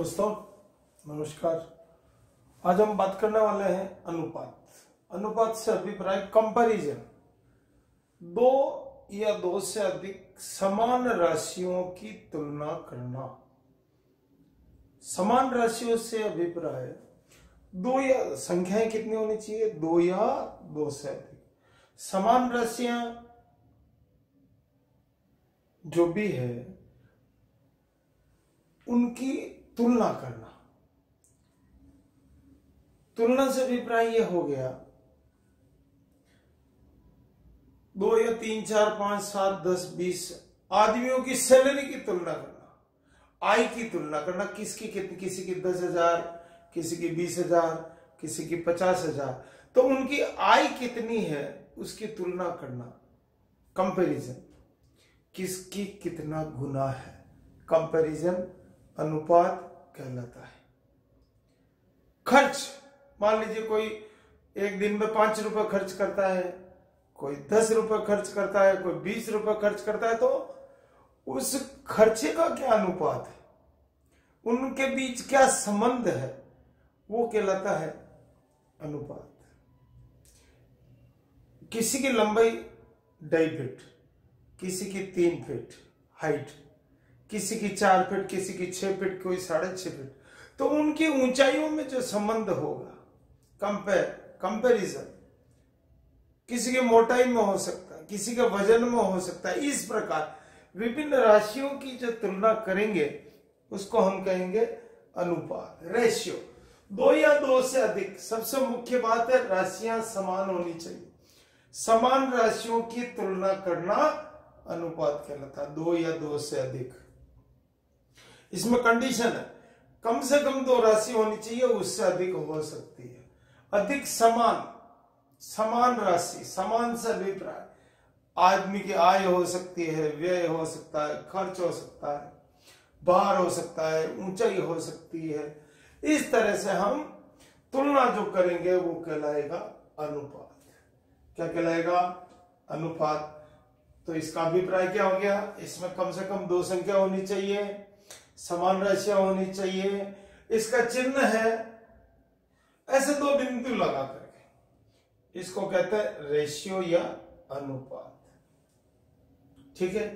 दोस्तों नमस्कार। आज हम बात करने वाले हैं अनुपात से अभिप्राय कंपैरिजन। दो या दो से अधिक समान राशियों की तुलना करना। समान राशियों से अभिप्राय दो या संख्याएं कितनी होनी चाहिए, दो या दो से अधिक। समान राशियां जो भी है उनकी तुलना करना। तुलना से अभिप्राय यह हो गया दो या तीन चार पांच सात 10 20 आदमियों की सैलरी की तुलना करना, आय की तुलना करना। किसकी कितनी, किसी की 10,000, किसी की 20,000, किसी की 50,000, तो उनकी आय कितनी है उसकी तुलना करना। कंपैरिजन, किसकी कितना गुना है, कंपैरिजन अनुपात कहलाता है। खर्च, मान लीजिए कोई एक दिन में 5 रुपए खर्च करता है, कोई 10 रुपए खर्च करता है, कोई 20 रुपए खर्च करता है, तो उस खर्चे का क्या अनुपात है, उनके बीच क्या संबंध है, वो कहलाता है अनुपात। किसी की लंबाई 2.5 फीट, किसी की 3 फीट हाइट, किसी की 4 फीट, किसी की 6 फीट, कोई 6.5 फीट, तो उनकी ऊंचाइयों में जो संबंध होगा, कंपैरिजन, किसी की मोटाई में हो सकता है, किसी के वजन में हो सकता है। इस प्रकार विभिन्न राशियों की जो तुलना करेंगे उसको हम कहेंगे अनुपात, रेशियो। दो या दो से अधिक, सबसे मुख्य बात है राशियां समान होनी चाहिए। समान राशियों की तुलना करना अनुपात कहलाता है, दो या दो से अधिक। इसमें कंडीशन है कम से कम 2 राशि होनी चाहिए, उससे अधिक हो सकती है। अधिक समान राशि, समान से अभिप्राय आदमी की आय हो सकती है, व्यय हो सकता है, खर्च हो सकता है, भार हो सकता है, ऊंचाई हो सकती है। इस तरह से हम तुलना जो करेंगे वो कहलाएगा अनुपात। क्या कहलाएगा? अनुपात। तो इसका अभिप्राय क्या हो गया? इसमें कम से कम 2 संख्या होनी चाहिए, समान राशियां होनी चाहिए। इसका चिन्ह है ऐसे 2 बिंदु लगा करके, इसको कहते हैं रेशियो या अनुपात। ठीक है।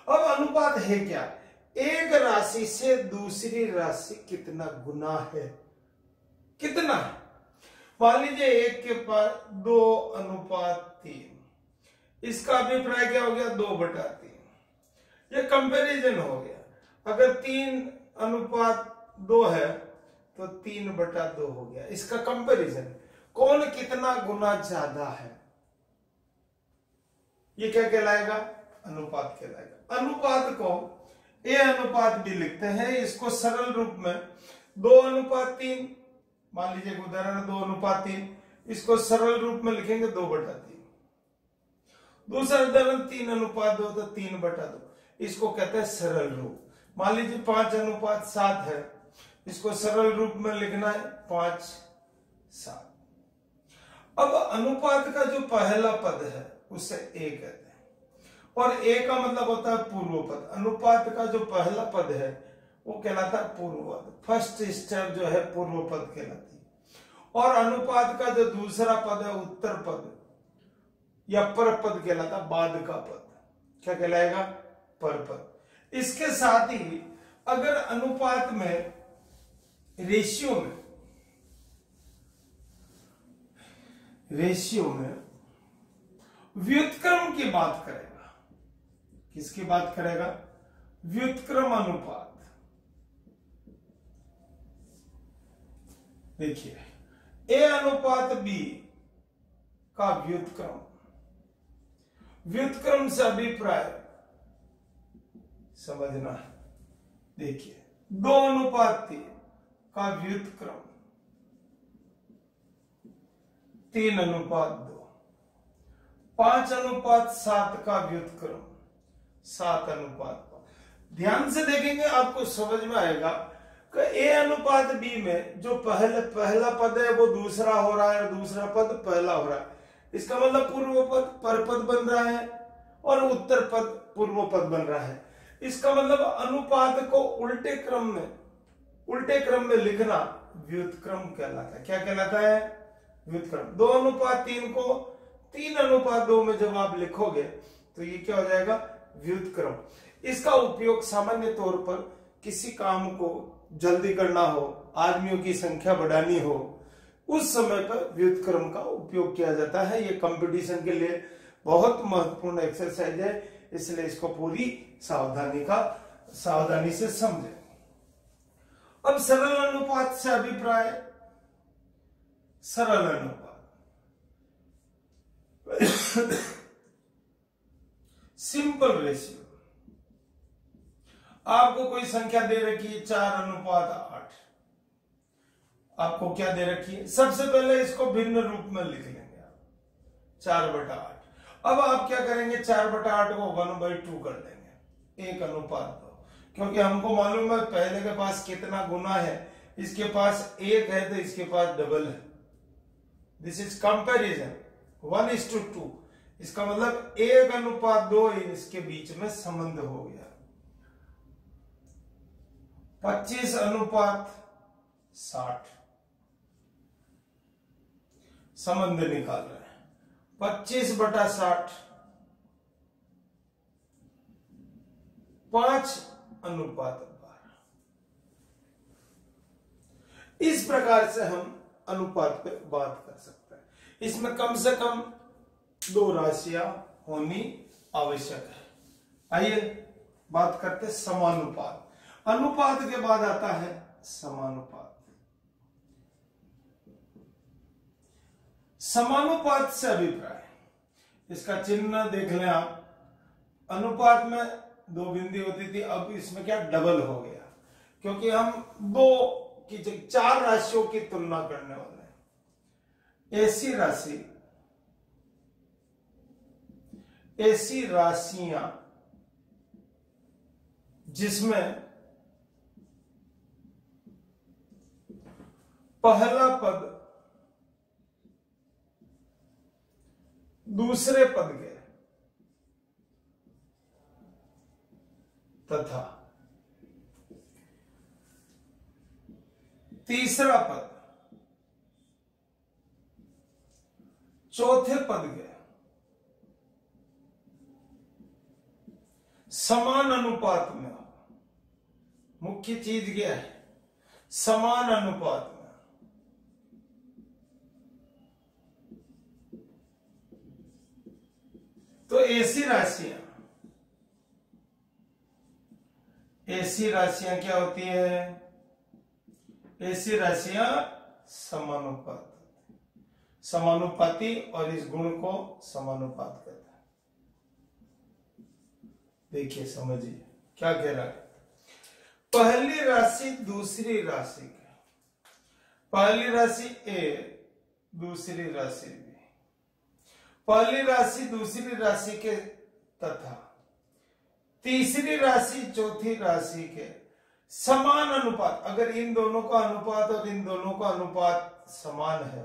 अब अनुपात है क्या? एक राशि से दूसरी राशि कितना गुना है, कितना है। मान लीजिए 1 के पास 2:3, इसका अभिप्राय क्या हो गया? 2/3। ये कंपैरिजन हो गया। अगर 3:2 है तो 3/2 हो गया। इसका कंपैरिजन, कौन कितना गुना ज्यादा है, ये क्या कहलाएगा? अनुपात कहलाएगा। अनुपात को ए अनुपात भी लिखते हैं। इसको सरल रूप में 2:3, मान लीजिए उदाहरण 2:3, इसको सरल रूप में लिखेंगे 2/3। दूसरा उदाहरण 3:2 तो 3/2, इसको कहते हैं सरल रूप। मान लीजिए 5:7 है, इसको सरल रूप में लिखना है 5:7। अब अनुपात का जो पहला पद है उसे ए कहते हैं, और ए का मतलब होता है पूर्व पद। अनुपात का जो पहला पद है वो कहलाता है पूर्व पद। फर्स्ट स्टेप जो है पूर्व पद कहलाती है। और अनुपात का जो दूसरा पद है उत्तर पद या पर पद कहलाता है, बाद का पद। क्या कहलाएगा? पर पद। इसके साथ ही अगर अनुपात में रेशियो में व्युत्क्रम की बात करेगा, किसकी बात करेगा? व्युत्क्रम अनुपात। देखिए ए अनुपात बी का व्युत्क्रम, व्युत्क्रम से अभिप्राय समझना है। देखिए 2:3 का व्युत्क्रम 3:2, 5:7 का व्युत्क्रम 7:5। ध्यान से देखेंगे आपको समझ में आएगा कि ए अनुपात बी में जो पहला पद है वो दूसरा हो रहा है, दूसरा पद पहला हो रहा है। इसका मतलब पूर्व पद पर पद बन रहा है और उत्तर पद पूर्व पद बन रहा है। इसका मतलब अनुपात को उल्टे क्रम में उल्टे क्रम में लिखना व्युत्क्रम कहलाता है। क्या कहलाता है? व्युत्क्रम। 2:3 को 3:2 में जब आप लिखोगे तो ये क्या हो जाएगा? व्युत्क्रम। इसका उपयोग सामान्य तौर पर किसी काम को जल्दी करना हो, आदमियों की संख्या बढ़ानी हो, उस समय पर व्युत्क्रम का उपयोग किया जाता है। ये कंपटीशन के लिए बहुत महत्वपूर्ण एक्सरसाइज है, इसलिए इसको पूरी सावधानी से समझें। अब सरल अनुपात से अभिप्राय। सरल अनुपात सिंपल रेशियो। आपको कोई संख्या दे रखी है 4:8। आपको क्या दे रखी है? सबसे पहले इसको भिन्न रूप में लिख लेंगे आप, 4/8। अब आप क्या करेंगे? 4/8 को 1/2 कर देंगे, 1:2, क्योंकि हमको मालूम है पहले के पास कितना गुना है, इसके पास 1 है तो इसके पास डबल है। This is comparison 1:2। इसका मतलब 1:2 इसके बीच में संबंध हो गया। 25:60 संबंध निकाल रहे हैं। 25/60 5:12। इस प्रकार से हम अनुपात पे बात कर सकते हैं। इसमें कम से कम 2 राशियां होनी आवश्यक है। आइए बात करते हैं समानुपात। अनुपात के बाद आता है समानुपात। समानुपात से अभिप्राय, इसका चिन्ह देख लें आप। अनुपात में 2 बिंदी होती थी, अब इसमें क्या डबल हो गया, क्योंकि हम 2 की जगह 4 राशियों की तुलना करने वाले हैं। ऐसी राशियां जिसमें पहला पद दूसरे पद के तथा तीसरा पद चौथे पद के समान अनुपात में। मुख्य चीज क्या है? समान अनुपात में। तो ऐसी राशियां क्या होती है? ऐसी राशियां समानुपाती और इस गुण को समानुपात कहता है। देखिए समझिए क्या कह रहा है। पहली राशि दूसरी राशि के, पहली राशि ए दूसरी राशि बी, पहली राशि दूसरी राशि के तथा तीसरी राशि चौथी राशि के समान अनुपात। अगर इन दोनों का अनुपात और इन दोनों का अनुपात समान है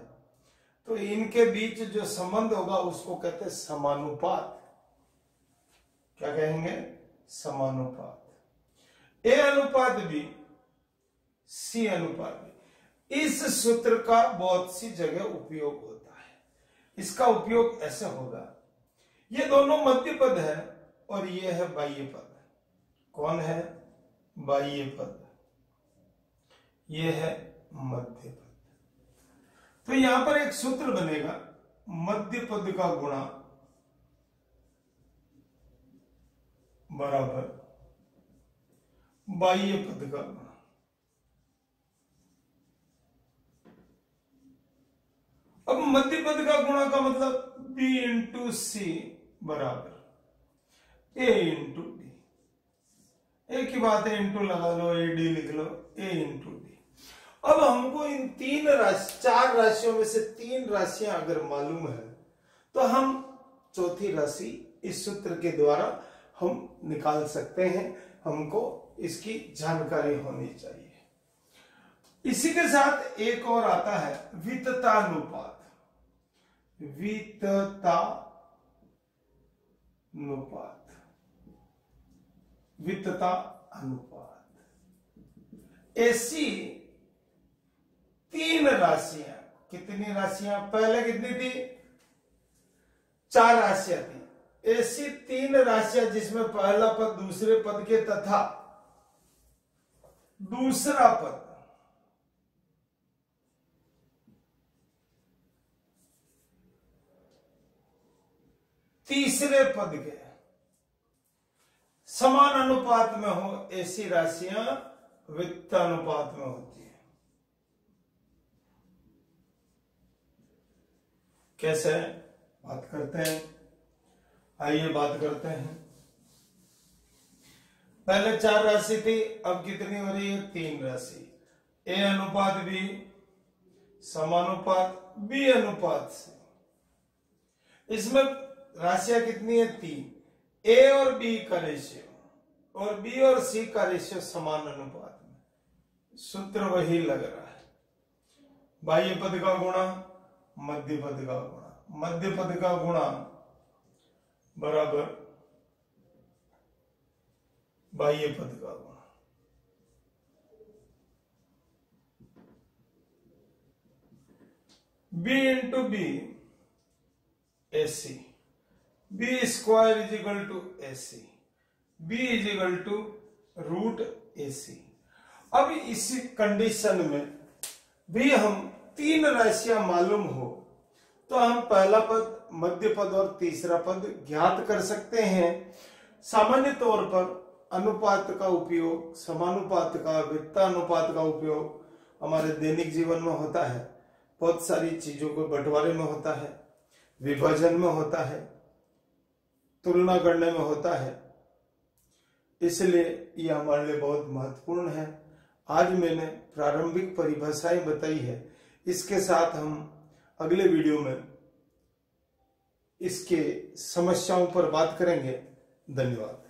तो इनके बीच जो संबंध होगा उसको कहते हैं समानुपात। क्या कहेंगे? समानुपात। ए अनुपात बी, सी अनुपात बी। इस सूत्र का बहुत सी जगह उपयोग होता है। इसका उपयोग ऐसे होगा, ये दोनों मध्य पद है और ये है बाह्य पद। कौन है? बाह्य पद। ये है मध्य पद। तो यहां पर एक सूत्र बनेगा, मध्य पद का गुणा बराबर बाह्य पद का गुणा। अब मध्य पद का गुणा का मतलब b इंटू सी बराबर a इंटू डी। एक ही बात है, इंटू लगा लो, ए डी लिख लो, a इंटू डी। अब हमको इन 4 राशियों में से 3 राशियां अगर मालूम है तो हम चौथी राशि इस सूत्र के द्वारा हम निकाल सकते हैं। हमको इसकी जानकारी होनी चाहिए। इसी के साथ एक और आता है विततानुपात। वितता अनुपात। ऐसी 3 राशियां, कितनी राशियां, पहले कितनी थी, 4 राशियां थी, ऐसी 3 राशियां जिसमें पहला पद दूसरे पद के तथा दूसरा पद तीसरे पद के समान अनुपात में हो, ऐसी राशियां वित्त अनुपात में होती है। कैसे बात करते हैं, आइए बात करते हैं। पहले 4 राशि थी, अब कितनी हो रही है, 3 राशि। ए अनुपात बी समानुपात बी अनुपात से। इसमें राशियां कितनी है, 3। ए और बी का रेशियो और बी और सी का रेशियो समान अनुपात में, सूत्र वही लग रहा है। बाह्य पद का गुणा मध्य पद का गुणा, मध्य पद का गुणा बराबर बाह्य पद का गुणा। B into B AC, B square is equal to AC, B is equal to root AC. अब इसी कंडीशन में भी हम 3 राशियां मालूम हो तो हम पहला पद, मध्य पद और तीसरा पद ज्ञात कर सकते हैं। सामान्य तौर पर अनुपात का उपयोग, समानुपात का, वित्तानुपात का उपयोग हमारे दैनिक जीवन में होता है, बहुत सारी चीजों को बंटवारे में होता है, विभाजन में होता है, तुलना करने में होता है, इसलिए यह हमारे लिए बहुत महत्वपूर्ण है। आज मैंने प्रारंभिक परिभाषाएं बताई है, इसके साथ हम अगले वीडियो में इसके समस्याओं पर बात करेंगे। धन्यवाद।